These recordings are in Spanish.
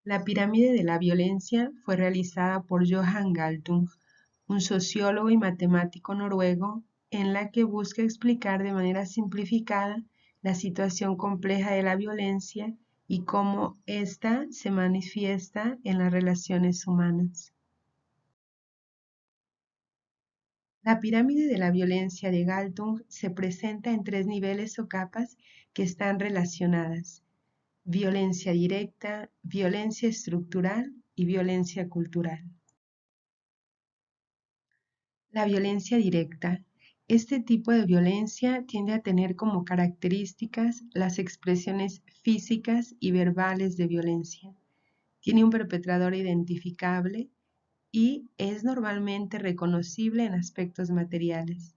La pirámide de la violencia fue realizada por Johan Galtung, un sociólogo y matemático noruego, en la que busca explicar de manera simplificada la situación compleja de la violencia y cómo ésta se manifiesta en las relaciones humanas. La pirámide de la violencia de Galtung se presenta en tres niveles o capas que están relacionadas: violencia directa, violencia estructural y violencia cultural. La violencia directa. Este tipo de violencia tiende a tener como características las expresiones físicas y verbales de violencia. Tiene un perpetrador identificable y es normalmente reconocible en aspectos materiales.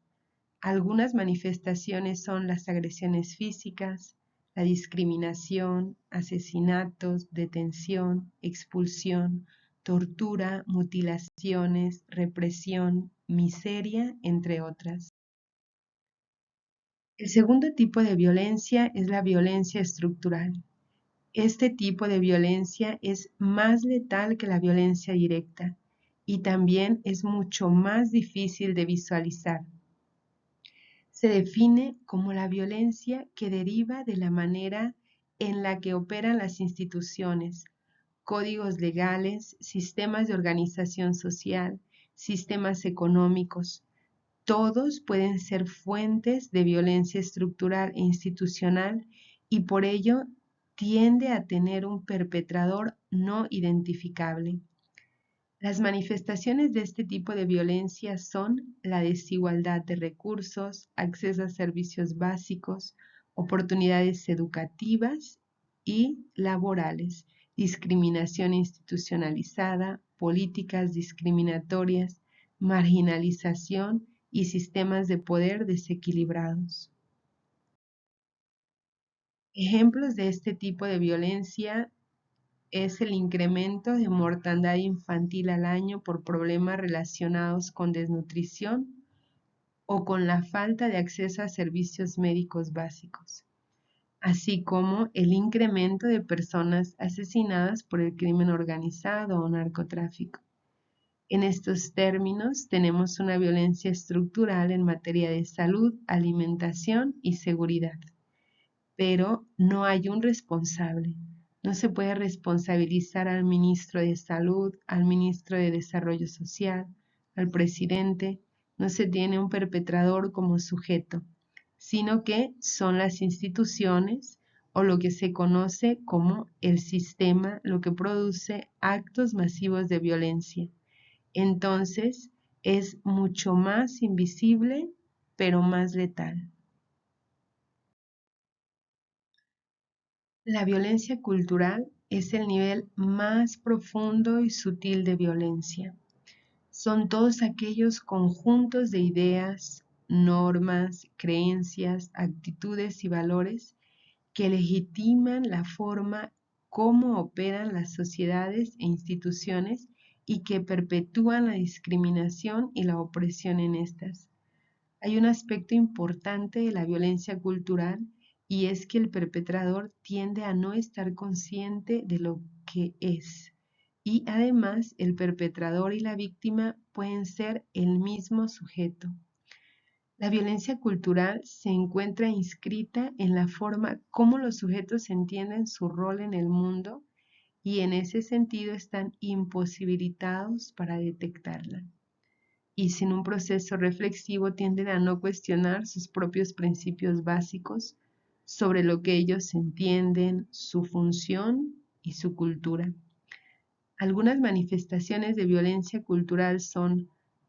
Algunas manifestaciones son las agresiones físicas, la discriminación, asesinatos, detención, expulsión, tortura, mutilaciones, represión, miseria, entre otras. El segundo tipo de violencia es la violencia estructural. Este tipo de violencia es más letal que la violencia directa y también es mucho más difícil de visualizar. Se define como la violencia que deriva de la manera en la que operan las instituciones, códigos legales, sistemas de organización social, sistemas económicos. Todos pueden ser fuentes de violencia estructural e institucional y por ello tiende a tener un perpetrador no identificable. Las manifestaciones de este tipo de violencia son la desigualdad de recursos, acceso a servicios básicos, oportunidades educativas y laborales, discriminación institucionalizada, políticas discriminatorias, marginalización y sistemas de poder desequilibrados. Ejemplos de este tipo de violencia es el incremento de mortandad infantil al año por problemas relacionados con desnutrición o con la falta de acceso a servicios médicos básicos, así como el incremento de personas asesinadas por el crimen organizado o narcotráfico. En estos términos, tenemos una violencia estructural en materia de salud, alimentación y seguridad, pero no hay un responsable. No se puede responsabilizar al ministro de Salud, al ministro de Desarrollo Social, al presidente. No se tiene un perpetrador como sujeto, sino que son las instituciones o lo que se conoce como el sistema lo que produce actos masivos de violencia. Entonces, es mucho más invisible, pero más letal. La violencia cultural es el nivel más profundo y sutil de violencia. Son todos aquellos conjuntos de ideas, normas, creencias, actitudes y valores que legitiman la forma como operan las sociedades e instituciones y que perpetúan la discriminación y la opresión en estas. Hay un aspecto importante de la violencia cultural y es que el perpetrador tiende a no estar consciente de lo que es. Y además el perpetrador y la víctima pueden ser el mismo sujeto. La violencia cultural se encuentra inscrita en la forma como los sujetos entienden su rol en el mundo y en ese sentido están imposibilitados para detectarla. Y sin un proceso reflexivo tienden a no cuestionar sus propios principios básicos sobre lo que ellos entienden, su función y su cultura. Algunas manifestaciones de violencia cultural son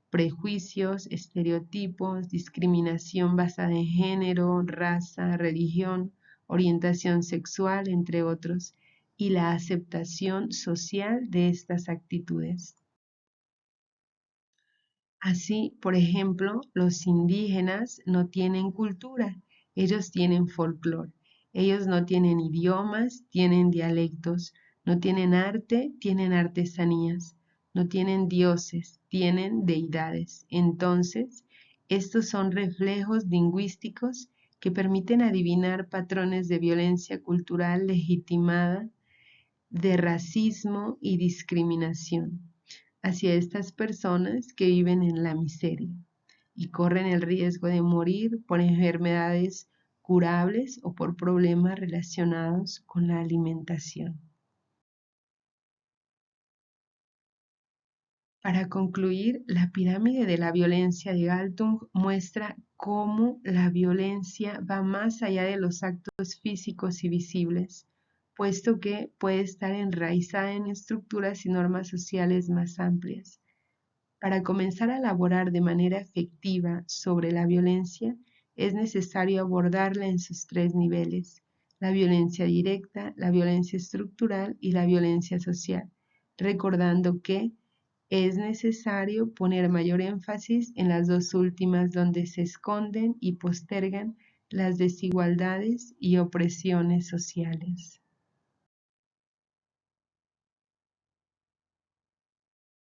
prejuicios, estereotipos, discriminación basada en género, raza, religión, orientación sexual, entre otros, y la aceptación social de estas actitudes. Así, por ejemplo, los indígenas no tienen cultura, ellos tienen folclore. Ellos no tienen idiomas, tienen dialectos. No tienen arte, tienen artesanías. No tienen dioses, tienen deidades. Entonces, estos son reflejos lingüísticos que permiten adivinar patrones de violencia cultural legitimada de racismo y discriminación hacia estas personas que viven en la miseria y corren el riesgo de morir por enfermedades curables o por problemas relacionados con la alimentación. Para concluir, la pirámide de la violencia de Galtung muestra cómo la violencia va más allá de los actos físicos y visibles, puesto que puede estar enraizada en estructuras y normas sociales más amplias. Para comenzar a elaborar de manera efectiva sobre la violencia, es necesario abordarla en sus tres niveles: la violencia directa, la violencia estructural y la violencia social, recordando que es necesario poner mayor énfasis en las dos últimas, donde se esconden y postergan las desigualdades y opresiones sociales.